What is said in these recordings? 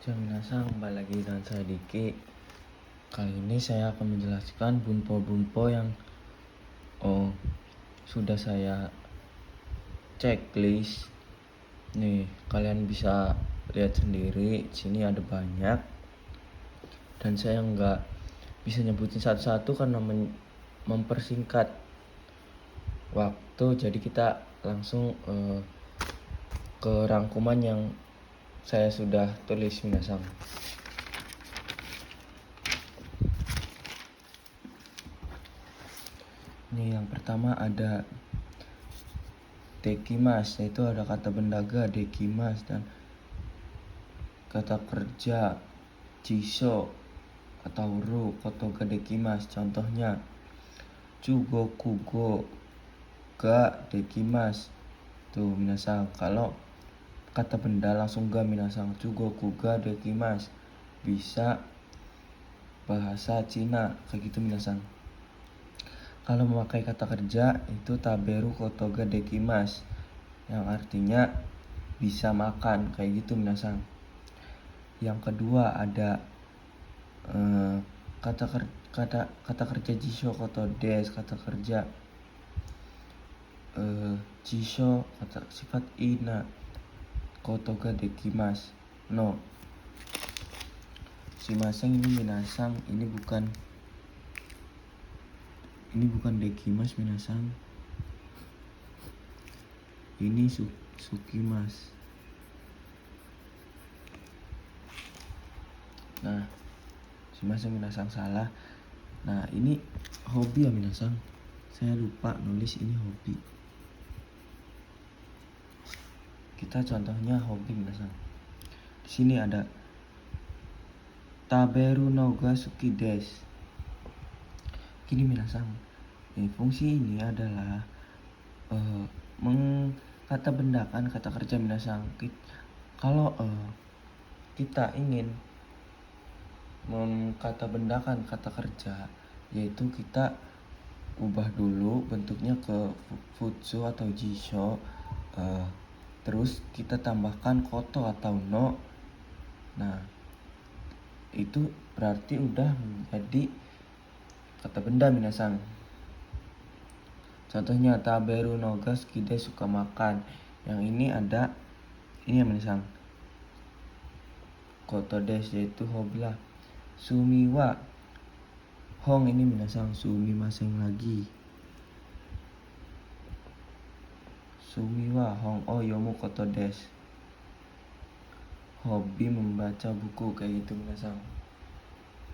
Minasan, kembali lagi dengan saya Diki. Kali ini saya akan menjelaskan bunpo-bunpo yang sudah saya checklist. Nih, kalian bisa lihat sendiri, sini ada banyak. Dan saya nggak bisa nyebutin satu-satu karena mempersingkat waktu. Jadi kita langsung ke rangkuman yang saya sudah tulis minasan. Ini yang pertama ada dekimas, yaitu ada kata bendaga dekimas, dan kata kerja jiso atau ru kotoga dekimas. Contohnya chugo kugo ga dekimas. Tuh minasan, kalau kata benda langsung ga minasan, chugo kuga dekimas. Bisa bahasa Cina kayak gitu minasan. Kalau memakai kata kerja itu taberu kotoga dekimas, yang artinya bisa makan kayak gitu minasan. Yang kedua ada kata kerja jisho koto des, kata kerja jisho kata sifat ina kotoga dekimas no. Shimaseng ini minasan, ini bukan dekimas minasan, ini sukimas. Nah, shimaseng minasan salah. Nah, ini hobi ya minasan, saya lupa nulis ini hobi. Kita contohnya hobi minasan. Di sini ada taberu no ga suki des. Gini minasan, fungsi ini adalah kata bendakan kata kerja minasan. Kalau kita ingin kata bendakan kata kerja, yaitu kita ubah dulu bentuknya ke futsu atau jisho, terus kita tambahkan koto atau no. Nah, itu berarti udah menjadi kata benda minasan. Contohnya taberu no ga suki des, suka makan. Yang ini ada ini ya minasan, koto des, yaitu hobi lah. Sumiwa hong, ini minasan sumimasen lagi. Sumiwa hong o yomu koto des, hobi membaca buku kayak gitu minasan.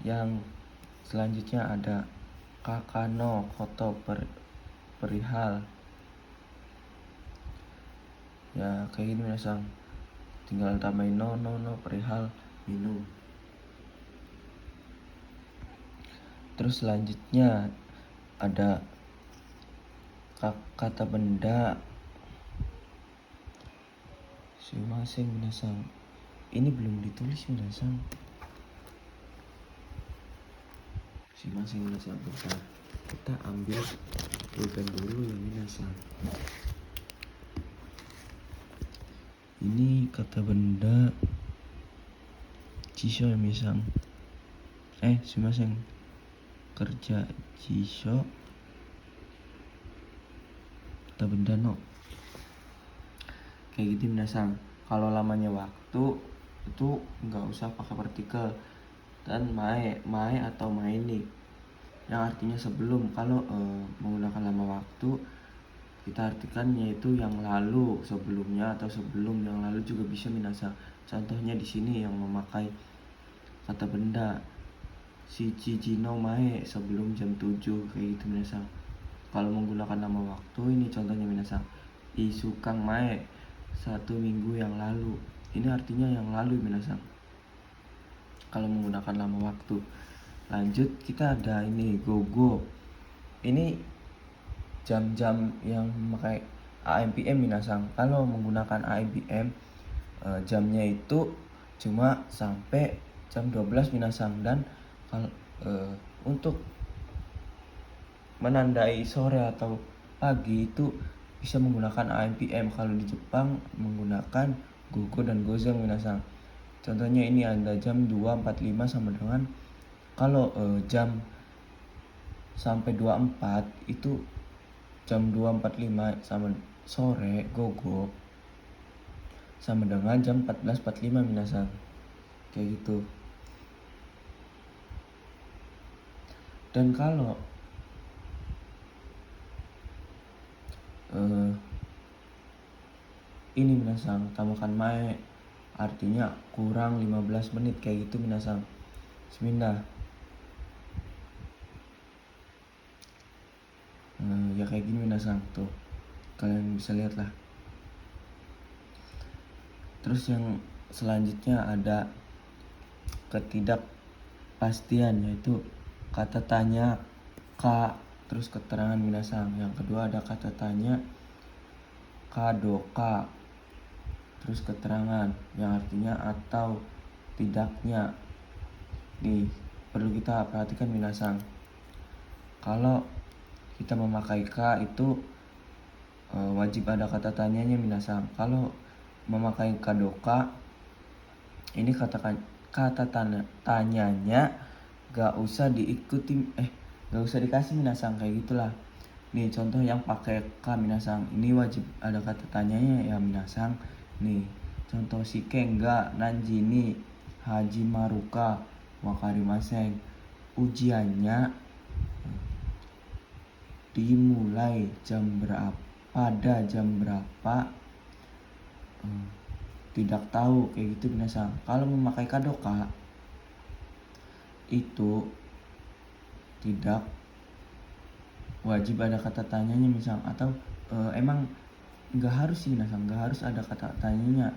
Yang selanjutnya ada kakano koto perihal. Ya kayak gini minasan, tinggal tambahin no perihal minum. Terus selanjutnya ada kata benda shimaseng minasan, ini belum ditulis minasan. Shimaseng minasan, bentar, kita ambil pulpen dulu ya minasan. Ini kata benda jisho ya minasan, shimaseng, kerja jisho, kata benda no. Kayak gitu minasan. Kalau lamanya waktu itu nggak usah pakai partikel, dan mae atau maini yang artinya sebelum. Kalau menggunakan lama waktu, kita artikan yaitu yang lalu, sebelumnya, atau sebelum yang lalu juga bisa minasan. Contohnya di sini yang memakai kata benda shichiji no mae, sebelum jam 7 kayak gitu minasan. Kalau menggunakan nama waktu, ini contohnya minasan, isukang mae, 1 minggu yang lalu. Ini artinya yang lalu minasan, kalau menggunakan lama waktu. Lanjut, kita ada ini gogo. Ini jam-jam yang memakai AM PM minasan. Kalau menggunakan AM PM, jamnya itu cuma sampai jam 12 minasan. Dan kalau untuk menandai sore atau pagi itu bisa menggunakan AM PM. Kalau di Jepang menggunakan gogo dan gozeng minasan. Contohnya ini ada jam 2.45 sama dengan kalau jam sampai 24 itu jam 2.45 sama sore gogo sama dengan jam 14.45 minasan. Kayak gitu. Dan kalau ini minasan tambahkan mae artinya kurang 15 menit kayak gitu minasan. Semindah. Ya kayak gini minasan tuh. Kalian bisa lihat lah. Terus yang selanjutnya ada ketidakpastian, yaitu kata tanya ka terus keterangan minasan. Yang kedua ada kata tanya kadoka terus keterangan yang artinya atau tidaknya. Nih perlu kita perhatikan minasan. Kalau kita memakai ka itu wajib ada kata tanyanya minasan. Kalau memakai kadoka ini kata tanyanya gak usah diikuti gak usah dikasih minasan, kayak gitulah. Nih contoh yang pakai ka minasan, ini wajib ada kata tanyanya ya minasan. Nih contoh shike ga nanjini haji maruka wakarimasen, ujiannya dimulai pada jam berapa, tidak tahu, kayak gitu minasan. Kalau memakai kadoka itu tidak wajib ada kata tanyanya misal, atau emang nggak harus sih minasan, nggak harus ada kata tanyanya.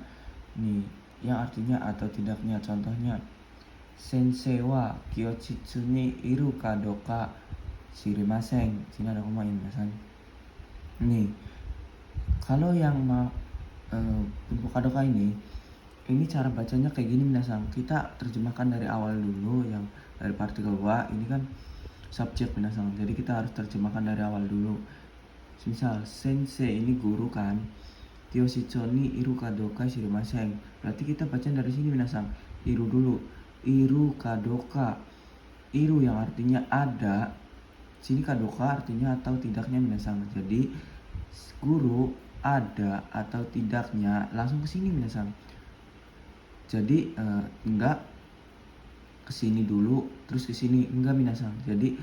Nih yang artinya atau tidaknya. Contohnya sensei wa kyochitsu ni iru kadoka shirimasen. Sini ada koma minasan. Nih kalau yang bentuk kadoka ini cara bacanya kayak gini minasan. Kita terjemahkan dari awal dulu, yang dari partikel wa ini kan subjek minasan, jadi kita harus terjemahkan dari awal dulu. Misal sensei ini guru kan, Kyoshicho ni iru kadoka shirimasen, berarti kita baca dari sini minasan. Iru dulu, iru kadoka, iru yang artinya ada, sini kadoka artinya atau tidaknya minasan. Jadi guru ada atau tidaknya langsung ke sini minasan. Jadi enggak kesini dulu terus kesini, enggak minasan. Jadi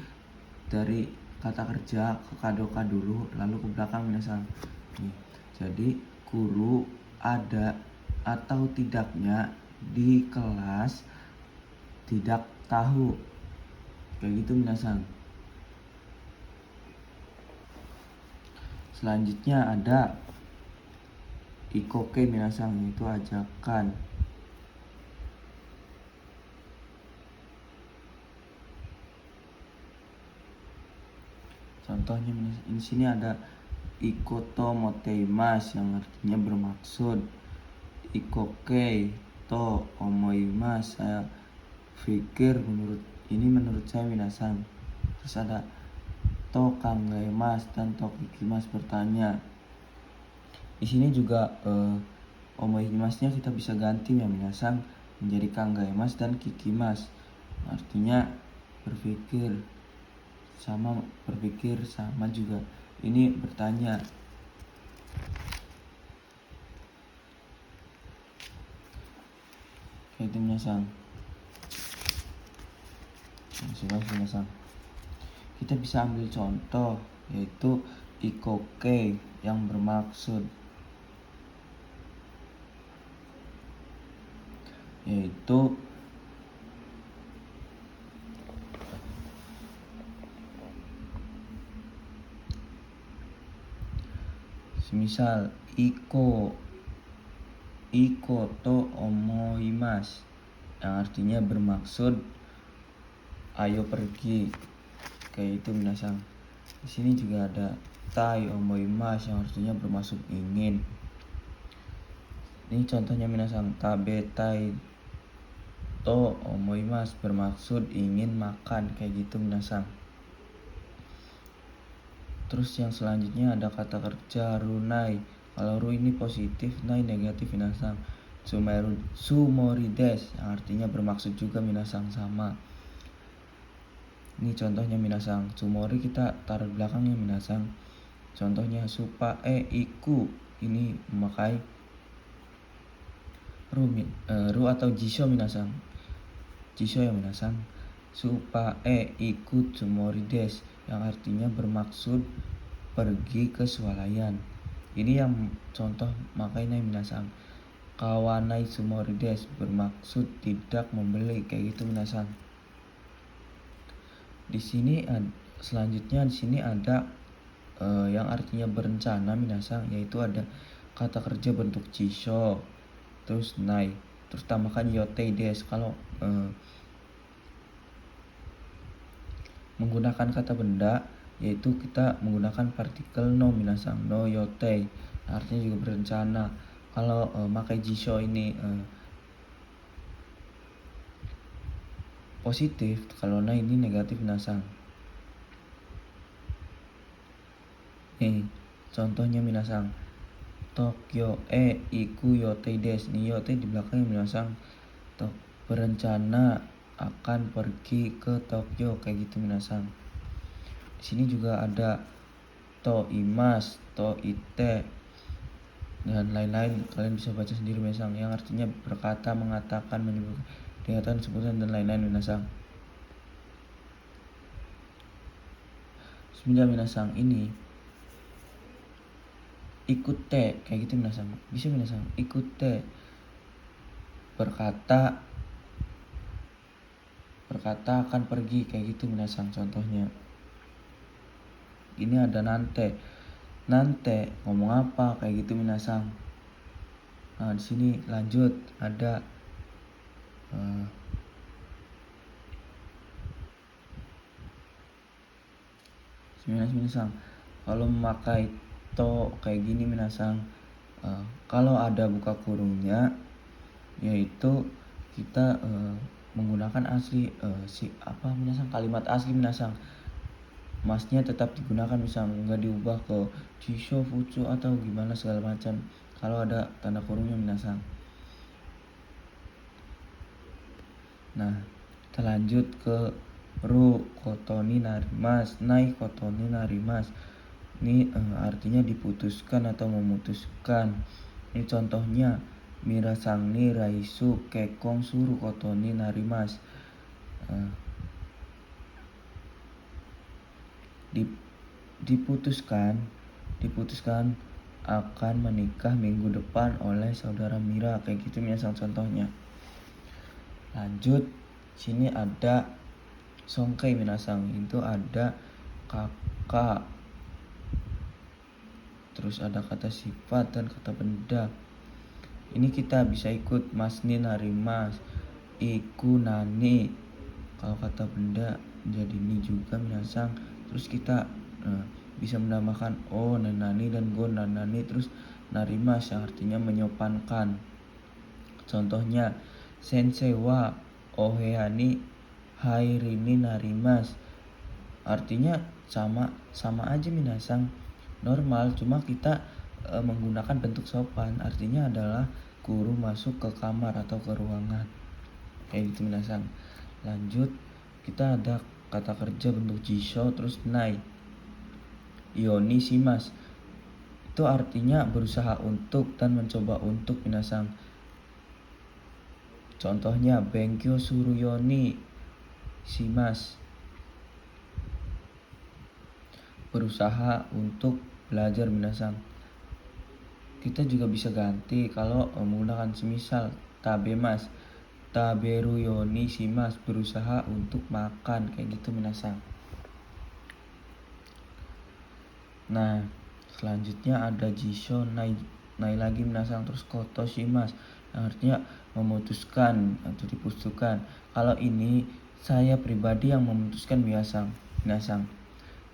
dari kata kerja ke kadoka dulu lalu ke belakang minasan. Nih, jadi guru ada atau tidaknya di kelas tidak tahu, kayak gitu minasan. Selanjutnya ada ikoke minasan, yaitu ajakan. Contohnya di sini ada ikoto moteimasu yang artinya bermaksud, ikoke to omoimasu, saya pikir menurut saya minasan. Terus ada to kangaimasu dan to kikimasu, bertanya. Di sini juga omoimasnya kita bisa ganti ya minasan menjadi kangaimasu dan kikimasu, artinya berpikir sama juga. Ini bertanya. Kayak itu minasan. Kita bisa ambil contoh, yaitu ikoke yang bermaksud, yaitu semisal iko to omoimasu yang artinya bermaksud ayo pergi, kayak itu minasan. Di sini juga ada tai omoimasu yang artinya bermaksud ingin. Ini contohnya minasan, tabetai to omoimasu bermaksud ingin makan, kayak gitu minasan. Terus yang selanjutnya ada kata kerja runai. Kalau ru ini positif, nai negatif minasan. Tsumorides yang artinya bermaksud juga minasang sama. Ini contohnya minasang. Tsumori kita taruh di belakangnya minasang. Contohnya supae iku, ini memakai ru atau jisho minasang. Jisho ya minasang. Supae iku tsumorides yang artinya bermaksud pergi ke swalayan. Ini yang contoh makanya minasang. Kawanai tsumorides bermaksud tidak membeli, kayak gitu minasang. Di sini selanjutnya di sini ada yang artinya berencana minasang, yaitu ada kata kerja bentuk jisho, terus nai, terus tambahkan yotei des. Kalau menggunakan kata benda, yaitu kita menggunakan partikel no minasang, no yotei, artinya juga berencana. Kalau makai jisho ini positif, kalau nai ini negatif minasang. Nih contohnya minasang, Tokyo iku yotei des. Nih yotei di belakangnya minasang. Berencana akan pergi ke Tokyo, kayak gitu minasang. Di sini juga ada to imas, to ite, dan lain-lain. Kalian bisa baca sendiri minasang, yang artinya berkata, mengatakan, menyebutkan, kelihatan, sebutan, dan lain-lain minasang. Bismillah minasang, ini ikute, kayak gitu minasang. Bisa minasang, ikute, berkata akan pergi, kayak gitu minasang. Contohnya ini ada nante ngomong apa, kayak gitu minasang. Nah di sini lanjut ada minasang. Kalau memakai to kayak gini minasang, kalau ada buka kurungnya, yaitu kita menggunakan asli minasang, kalimat asli minasang. Masnya tetap digunakan, misalnya nggak diubah ke jisho, futsu atau gimana segala macam. Kalau ada tanda kurungnya minasang. Nah kita lanjut ke ru kotoni narimas, nai kotoni narimas. Ini artinya diputuskan atau memutuskan. Ini contohnya mirasang ni raisu kekong suru kotoni narimas. Diputuskan akan menikah minggu depan oleh saudara Mira, kayak gitu minasang contohnya. Lanjut sini ada songkei minasang, itu ada kakak, terus ada kata sifat dan kata benda. Ini kita bisa ikut mas ni narimas, iku nani. Kalau kata benda jadi ni juga minasang. Terus kita bisa menambahkan o nanani dan go nanani, terus narimas yang artinya menyopankan. Contohnya sensei wa oheani hairini narimas, artinya sama aja minasang, normal, cuma kita menggunakan bentuk sopan. Artinya adalah guru masuk ke kamar atau ke ruangan, kayak gitu minasang. Lanjut kita ada kata kerja bentuk jisho, terus nai, yoni shimas, itu artinya berusaha untuk dan mencoba untuk minasang. Contohnya benkyo suru yoni shimas, berusaha untuk belajar minasang. Kita juga bisa ganti kalau menggunakan semisal tabemas, taberu yoni shimas, berusaha untuk makan, kayak gitu minasang. Nah selanjutnya ada jisho nai lagi minasang, terus koto shimas yang artinya memutuskan atau diputuskan. Kalau ini saya pribadi yang memutuskan minasang.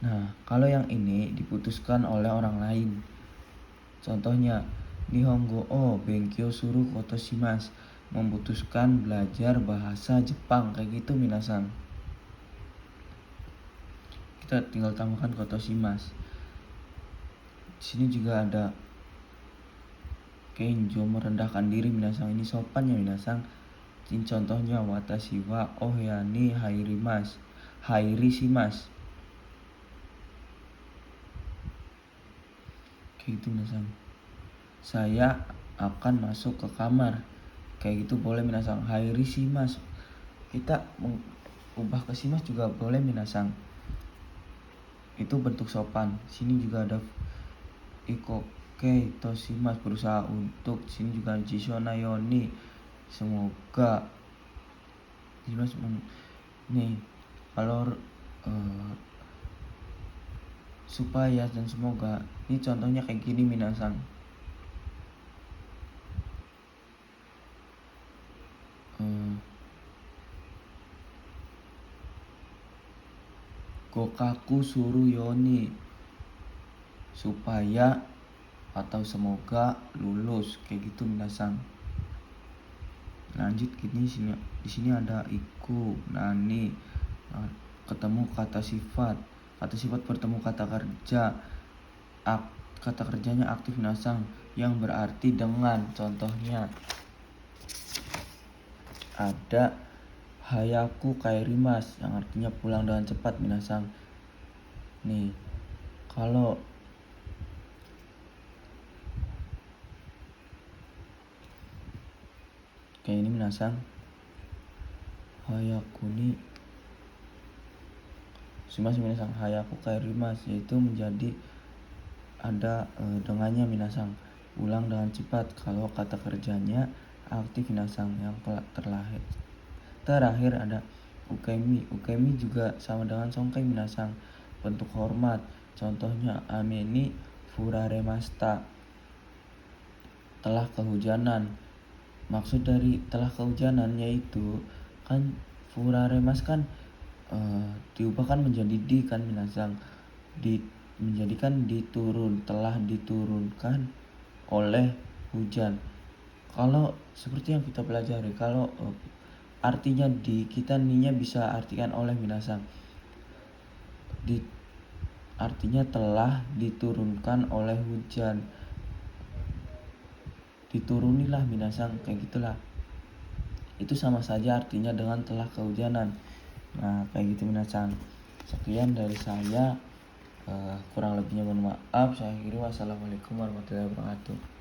Nah kalau yang ini diputuskan oleh orang lain. Contohnya Nihongo o benkyo suru koto shimas, memutuskan belajar bahasa Jepang, kayak gitu minasang. Kita tinggal tambahkan koto shimas. Di sini juga ada kenjo merendahkan diri minasang, ini sopan ya minasang. Ini contohnya watashi wa oheya ni hairi shimasu. Kayak gitu minasang. Saya akan masuk ke kamar. Kayak gitu boleh minasang. Hairi shimasu. Kita ubah ke shimasu juga boleh minasang. Itu bentuk sopan. Sini juga ada ikoke toshimasu, berusaha untuk. Sini juga jishona yoni, semoga. Nih kalau supaya dan semoga, ini contohnya kayak gini minasang. Gokaku suru yoni, supaya atau semoga lulus, kayak gitu minasang. Lanjut gini, di sini ada iku, nani, ketemu kata sifat bertemu kata kerja. Kata kerjanya aktif minasang, yang berarti dengan. Contohnya ada hayaku kaerimasu, yang artinya pulang dengan cepat minasang. Nih kalau kayak ini minasang, hayaku ni shimasu minasang, hayaku kaerimasu, yaitu menjadi ada dengannya minasang, ulang dengan cepat. Kalau kata kerjanya aktif minasang. Yang terakhir ada ukemi juga sama dengan songkai minasang, bentuk hormat. Contohnya ameni furaremashita, telah kehujanan. Maksud dari telah kehujanan yaitu kan furaremasu kan diubahkan menjadi di kan minasang, menjadikan telah diturunkan oleh hujan. Kalau seperti yang kita pelajari, kalau artinya di, kita ninya bisa artikan oleh minasang. Artinya telah diturunkan oleh hujan, diturunilah minasang, kayak gitulah. Itu sama saja artinya dengan telah kehujanan. Nah kayak gitu minasang. Sekian dari saya, kurang lebihnya mohon maaf. Saya akhiri, wassalamualaikum warahmatullahi wabarakatuh.